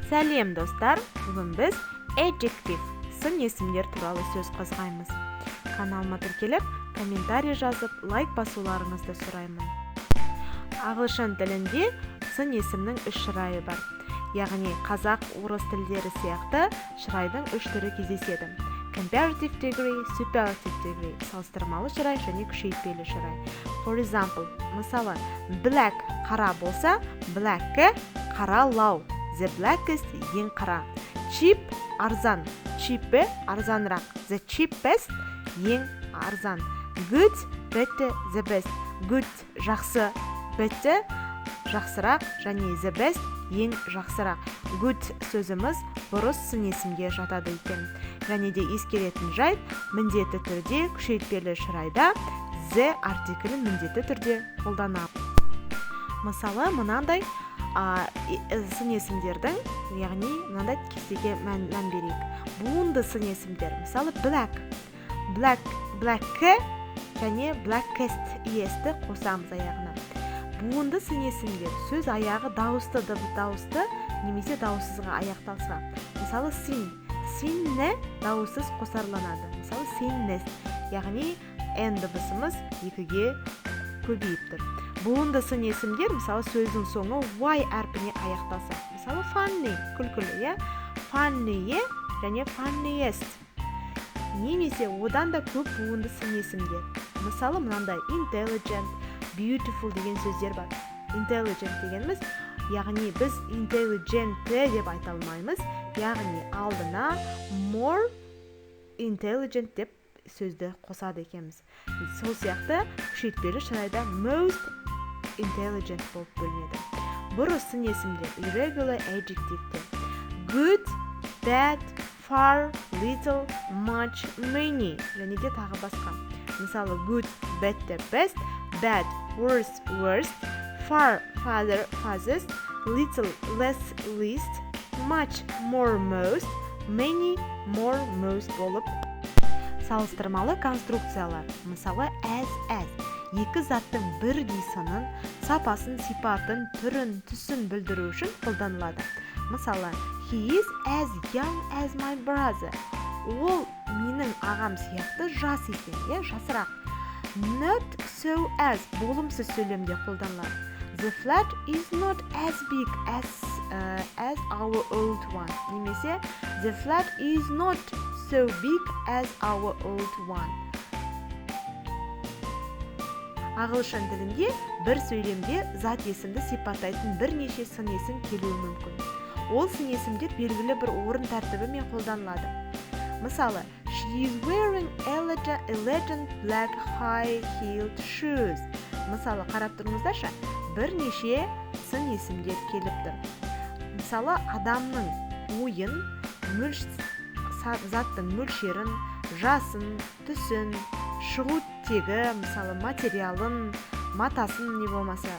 Сәлем достар, бүгін біз adjective, сын есімдер туралы сөз қозғаймыз. Каналыма тіркеліп, комментарий жазып, лайк басуларыңызды сұраймын. Ағылшын тілінде сын есімнің үш шырайы бар. Яғни қазақ, орыс тілдері сияқты шырайдың үш түрі кездеседі. Comparative degree, superlative degree, салыстырмалы шырай және күшейтпелі шырай. For example, мысалы, black қара болса, black қаралау. The blackest ең қара. Cheap арзан. Cheap арзанырақ. The cheapest ең арзан. Good better the best. Good жақсы, better жақсырақ және the best ең жақсырақ. Good сөзіміз бұрыс сын есімге жатады екен. Және де ескеретін жайт, міндетті түрде күшейтпелі шырайда the артиклін міндетті түрде қолданамыз. Мысалы, мынандай сын есімдердің, яғни мынандай кестеге мән берейік. Буынды сын есімдер, мысалы black және blackest есті қосамыз аяғына. Буынды сын есімдер, сөз аяғы дауысты немесе дауыссызға аяқталса. Мысалы sin дауыссыз қосарланады. Мысалы sinness, яғни n дыбысымыз екіге көбейіп тұр. Буынды сын есімдер, мысалы сөздің соңы y әрпіне аяқталса. Мысалы funny, күлкілі, funny және funniest. Немесе одан да көп буынды сын есімдер. Мысалы мынандай intelligent, beautiful деген сөздер бар. Intelligent дегеніміз, яғни біз intelligent деп айта алмаймыз, яғни алдына more intelligent деп сөзді қосады екенбіз. Сол сияқты күшейтпелі шырайда most intelligent болып бөлінеді. Бұрыс сын есімдер, irregular adjectivetер. Good, bad, far, little, much, many және де тағы басқа. Мысалы good, better, best, bad, worst, worst, far, farther, farthest, little, less, least, much, more, most, many, more, most болып салыстырмалы конструкциялар. Мысалы as. Екі заттың бірдей сынын, сапасын, сипатын, түрін, түсін білдіру үшін қолданылады. Мысалы, he is as young as my brother. Ол менің ағам сияқты жас екен, жасырақ. Not so as болымсыз сөйлемде қолданылады. The flat is not as big as our old one. Немесе the flat is not so big as our old one. Ағылшын тілінде бір сөйлемде зат есімді сипаттайтын бірнеше сын есім келуі мүмкін. Ол сын есімдер белгілі бір орын тәртібімен қолданылады. Мысалы, she is wearing elegant black high-heeled shoes. Мысалы, қарап тұрыңыздаршы, бірнеше сын есімдер келіп тұр. Мысалы, адамның ойын, заттың мөлшерін, жасын, түсін, шығу тегі, мысалы материалын, матасын не болмаса,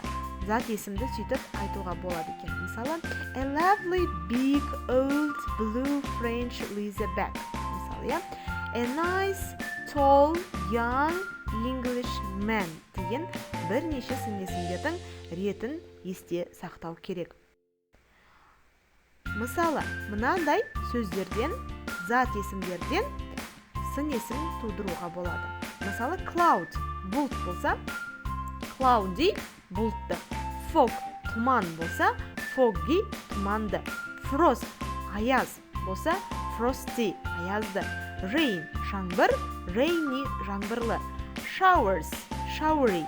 зат есімді сөйтіп айтуға болады екен. Мысалы, a lovely big old blue French leather bag. Мысалы, a nice tall young English man деген бірнеше сын есімдердің ретін есте сақтау керек. Мысалы, мынандай сөздерден, зат есімдерден сын есім тудыруға болады. Мысалы, cloud бұлт болса, cloudy бұлтты. Fog тұман болса, foggy тұманды. Frost аяз болса, frosty аязды. Rain жаңбыр, rainy жаңбырлы. Showers showery.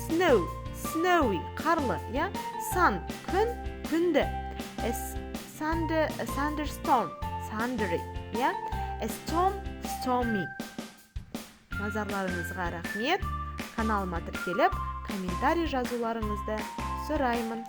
Snow snowy қарлы, Sun күн, күнді. Thunderstorm thundery, A storm stormy. Назарларыңызға рахмет. Каналыма тіркеліп, комментарий жазуларыңызды сұраймын.